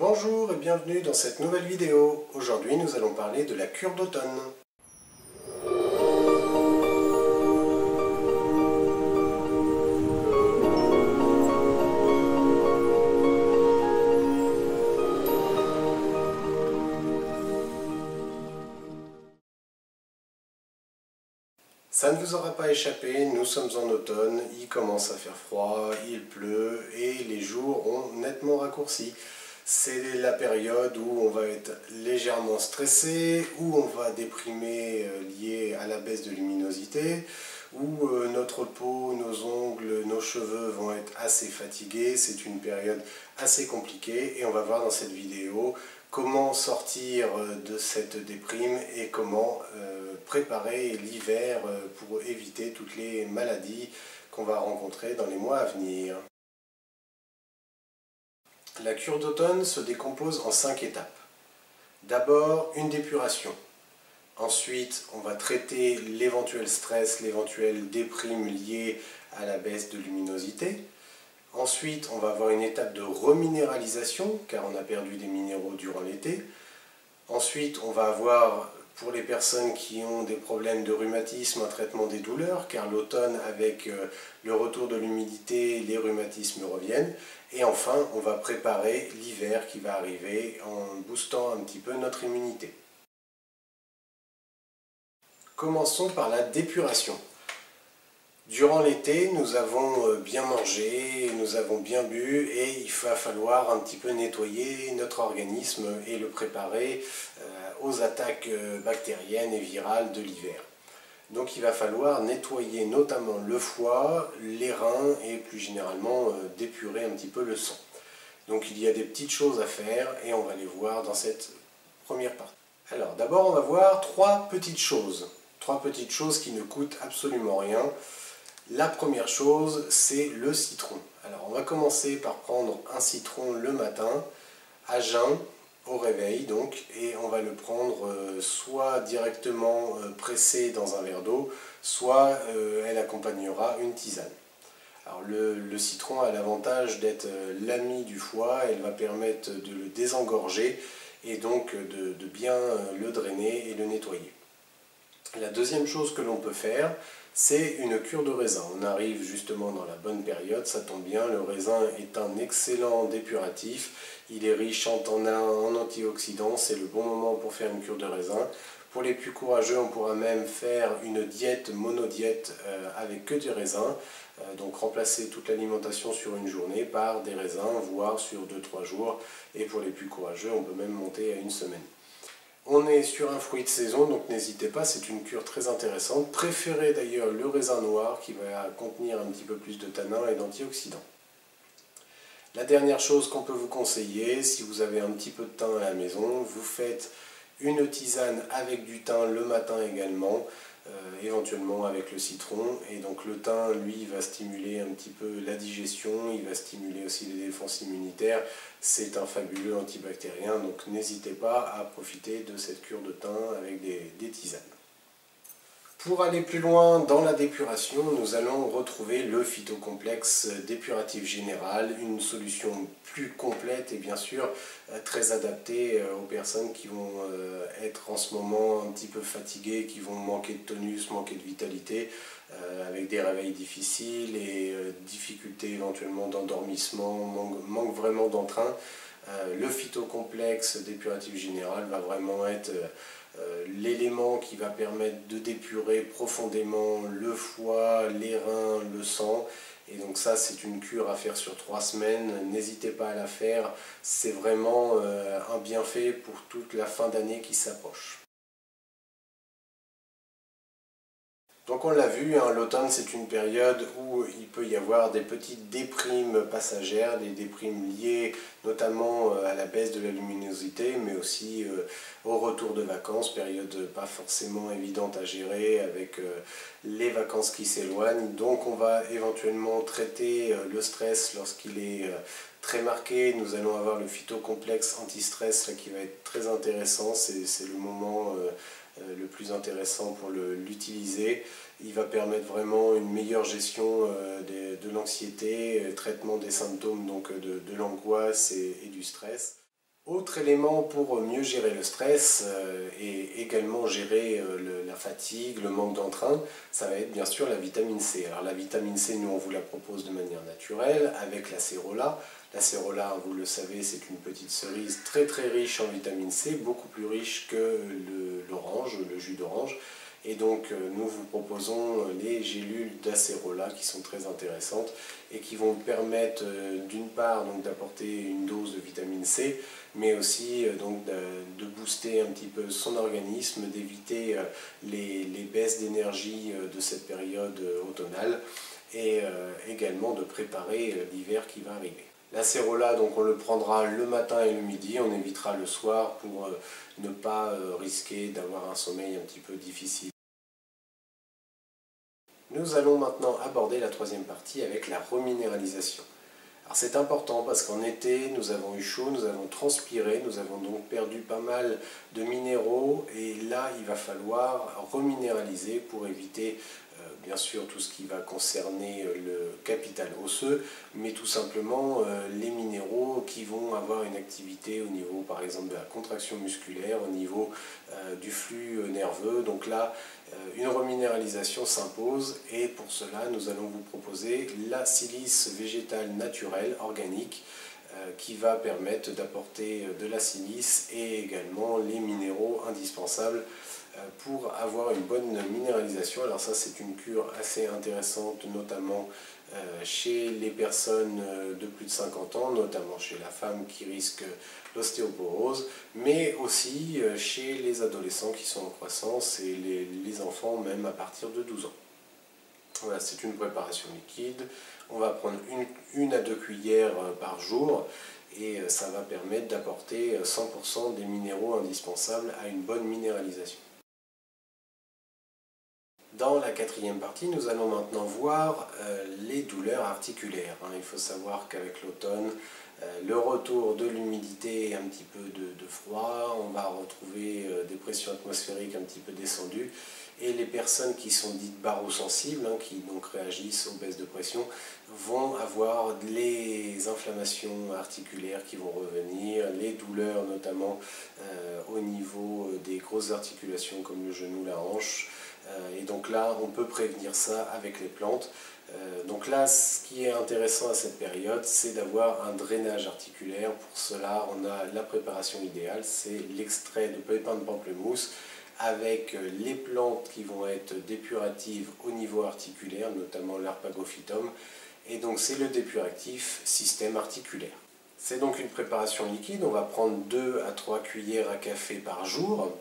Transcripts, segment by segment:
Bonjour et bienvenue dans cette nouvelle vidéo. Aujourd'hui nous allons parler de la cure d'automne. Ça ne vous aura pas échappé, nous sommes en automne, il commence à faire froid, il pleut et les jours ont nettement raccourci. C'est la période où on va être légèrement stressé, où on va déprimer lié à la baisse de luminosité, où notre peau, nos ongles, nos cheveux vont être assez fatigués. C'est une période assez compliquée et on va voir dans cette vidéo comment sortir de cette déprime et comment préparer l'hiver pour éviter toutes les maladies qu'on va rencontrer dans les mois à venir. La cure d'automne se décompose en 5 étapes. D'abord, une dépuration. Ensuite, on va traiter l'éventuel stress, l'éventuelle déprime liée à la baisse de luminosité. Ensuite, on va avoir une étape de reminéralisation, car on a perdu des minéraux durant l'été. Ensuite, on va avoir, pour les personnes qui ont des problèmes de rhumatisme, un traitement des douleurs, car l'automne, avec le retour de l'humidité, les rhumatismes reviennent. Et enfin, on va préparer l'hiver qui va arriver en boostant un petit peu notre immunité. Commençons par la dépuration. Durant l'été, nous avons bien mangé, nous avons bien bu et il va falloir un petit peu nettoyer notre organisme et le préparer aux attaques bactériennes et virales de l'hiver. Donc il va falloir nettoyer notamment le foie, les reins et plus généralement d'épurer un petit peu le sang. Donc il y a des petites choses à faire et on va les voir dans cette première partie. Alors d'abord on va voir trois petites choses qui ne coûtent absolument rien. La première chose, c'est le citron. Alors on va commencer par prendre un citron le matin, à jeun, au réveil donc, et on va le prendre soit directement pressé dans un verre d'eau, soit elle accompagnera une tisane. Alors le citron a l'avantage d'être l'ami du foie, elle va permettre de le désengorger et donc de bien le drainer et le nettoyer. La deuxième chose que l'on peut faire, c'est une cure de raisin. On arrive justement dans la bonne période, ça tombe bien, le raisin est un excellent dépuratif, il est riche en tanins, en antioxydants, c'est le bon moment pour faire une cure de raisin. Pour les plus courageux, on pourra même faire une diète, monodiète avec que du raisin, donc remplacer toute l'alimentation sur une journée par des raisins, voire sur 2-3 jours, et pour les plus courageux, on peut même monter à une semaine. On est sur un fruit de saison, donc n'hésitez pas, c'est une cure très intéressante. Préférez d'ailleurs le raisin noir qui va contenir un petit peu plus de tanins et d'antioxydants. La dernière chose qu'on peut vous conseiller, si vous avez un petit peu de thym à la maison, vous faites une tisane avec du thym le matin également, éventuellement avec le citron. Et donc le thym, lui, va stimuler un petit peu la digestion, il va stimuler aussi les défenses immunitaires. C'est un fabuleux antibactérien, donc n'hésitez pas à profiter de cette cure de thym avec des tisanes. Pour aller plus loin dans la dépuration, nous allons retrouver le phytocomplexe dépuratif général, une solution plus complète et bien sûr très adaptée aux personnes qui vont être en ce moment un petit peu fatiguées, qui vont manquer de tonus, manquer de vitalité, avec des réveils difficiles et difficultés éventuellement d'endormissement, manque vraiment d'entrain. Le phytocomplexe dépuratif général va vraiment être l'élément qui va permettre de dépurer profondément le foie, les reins, le sang. Et donc ça, c'est une cure à faire sur 3 semaines. N'hésitez pas à la faire. C'est vraiment un bienfait pour toute la fin d'année qui s'approche. Donc on l'a vu, hein, l'automne c'est une période où il peut y avoir des petites déprimes passagères, des déprimes liées notamment à la baisse de la luminosité, mais aussi au retour de vacances, période pas forcément évidente à gérer avec les vacances qui s'éloignent. Donc on va éventuellement traiter le stress lorsqu'il est très marqué. Nous allons avoir le phytocomplexe anti-stress qui va être très intéressant, c'est le moment le plus intéressant pour l'utiliser. Il va permettre vraiment une meilleure gestion de l'anxiété, traitement des symptômes donc de l'angoisse et du stress. Autre élément pour mieux gérer le stress et également gérer la fatigue, le manque d'entrain, ça va être bien sûr la vitamine C. Alors la vitamine C, nous on vous la propose de manière naturelle avec l'acérola. L'acérola, vous le savez, c'est une petite cerise très très riche en vitamine C, beaucoup plus riche que l'orange, le jus d'orange. Et donc nous vous proposons les gélules d'acérola qui sont très intéressantes et qui vont permettre d'une part d'apporter une dose de vitamine C, mais aussi donc de booster un petit peu son organisme, d'éviter les baisses d'énergie de cette période automnale et également de préparer l'hiver qui va arriver. L'acérola, donc on le prendra le matin et le midi, on évitera le soir pour ne pas risquer d'avoir un sommeil un petit peu difficile. Nous allons maintenant aborder la troisième partie avec la reminéralisation. Alors c'est important parce qu'en été, nous avons eu chaud, nous avons transpiré, nous avons donc perdu pas mal de minéraux et là, il va falloir reminéraliser pour éviter bien sûr tout ce qui va concerner le capital osseux, mais tout simplement les minéraux qui vont avoir une activité au niveau par exemple de la contraction musculaire, au niveau du flux nerveux. Donc là, une reminéralisation s'impose et pour cela nous allons vous proposer la silice végétale naturelle, organique, qui va permettre d'apporter de la silice et également les minéraux indispensables pour avoir une bonne minéralisation. Alors ça c'est une cure assez intéressante, notamment chez les personnes de plus de 50 ans, notamment chez la femme qui risque l'ostéoporose, mais aussi chez les adolescents qui sont en croissance et les enfants même à partir de 12 ans. Voilà, c'est une préparation liquide. On va prendre une à 2 cuillères par jour et ça va permettre d'apporter 100% des minéraux indispensables à une bonne minéralisation. Dans la quatrième partie, nous allons maintenant voir les douleurs articulaires. Il faut savoir qu'avec l'automne, le retour de l'humidité et un petit peu de froid, on va retrouver des pressions atmosphériques un petit peu descendues. Et les personnes qui sont dites barosensibles, qui donc réagissent aux baisses de pression, vont avoir les inflammations articulaires qui vont revenir, les douleurs notamment au niveau des grosses articulations comme le genou, la hanche. Et donc là, on peut prévenir ça avec les plantes. Donc là, ce qui est intéressant à cette période, c'est d'avoir un drainage articulaire. Pour cela, on a la préparation idéale, c'est l'extrait de pépins de pamplemousse avec les plantes qui vont être dépuratives au niveau articulaire, notamment l'arpagophytum. Et donc c'est le dépuratif système articulaire. C'est donc une préparation liquide, on va prendre 2 à 3 cuillères à café par jour.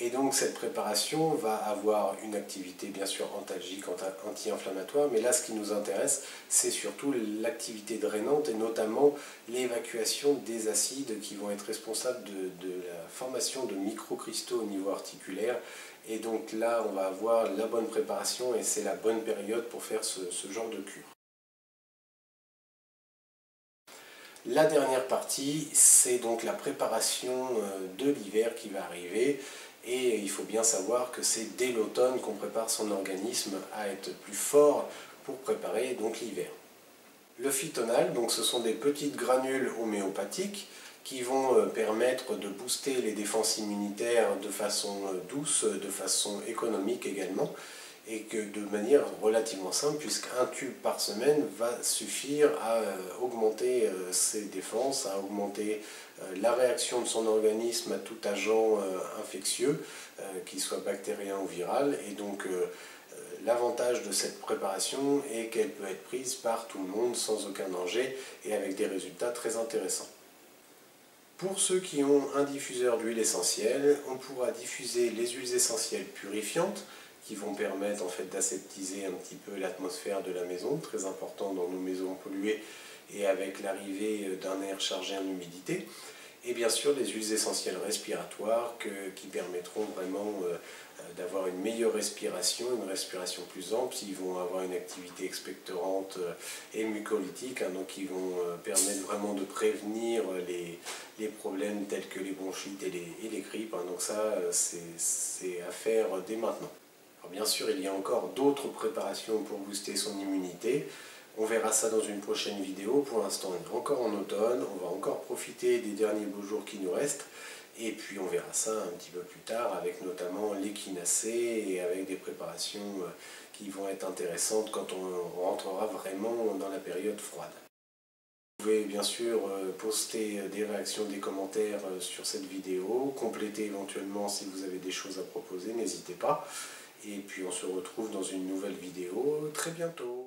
Et donc cette préparation va avoir une activité bien sûr antalgique, anti-inflammatoire, mais là ce qui nous intéresse c'est surtout l'activité drainante et notamment l'évacuation des acides qui vont être responsables de la formation de microcristaux au niveau articulaire. Et donc là on va avoir la bonne préparation et c'est la bonne période pour faire ce genre de cure. La dernière partie, c'est donc la préparation de l'hiver qui va arriver. Et il faut bien savoir que c'est dès l'automne qu'on prépare son organisme à être plus fort pour préparer donc l'hiver. Le phytonal, donc ce sont des petites granules homéopathiques qui vont permettre de booster les défenses immunitaires de façon douce, de façon économique également, et que de manière relativement simple, puisqu'un tube par semaine va suffire à augmenter ses défenses, à augmenter la réaction de son organisme à tout agent infectieux, qu'il soit bactérien ou viral. Et donc l'avantage de cette préparation est qu'elle peut être prise par tout le monde sans aucun danger et avec des résultats très intéressants. Pour ceux qui ont un diffuseur d'huile essentielle, on pourra diffuser les huiles essentielles purifiantes qui vont permettre en fait d'aseptiser un petit peu l'atmosphère de la maison, très important dans nos maisons polluées et avec l'arrivée d'un air chargé en humidité. Et bien sûr les huiles essentielles respiratoires qui permettront vraiment d'avoir une meilleure respiration, une respiration plus ample. Ils vont avoir une activité expectorante et mucolytique, donc ils vont permettre vraiment de prévenir les problèmes tels que les bronchites et les grippes. Donc ça, c'est à faire dès maintenant. Alors bien sûr, il y a encore d'autres préparations pour booster son immunité. On verra ça dans une prochaine vidéo. Pour l'instant, on est encore en automne. On va encore profiter des derniers beaux jours qui nous restent. Et puis on verra ça un petit peu plus tard avec notamment l'équinacée et avec des préparations qui vont être intéressantes quand on rentrera vraiment dans la période froide. Vous pouvez bien sûr poster des réactions, des commentaires sur cette vidéo, compléter éventuellement si vous avez des choses à proposer, n'hésitez pas. Et puis on se retrouve dans une nouvelle vidéo très bientôt.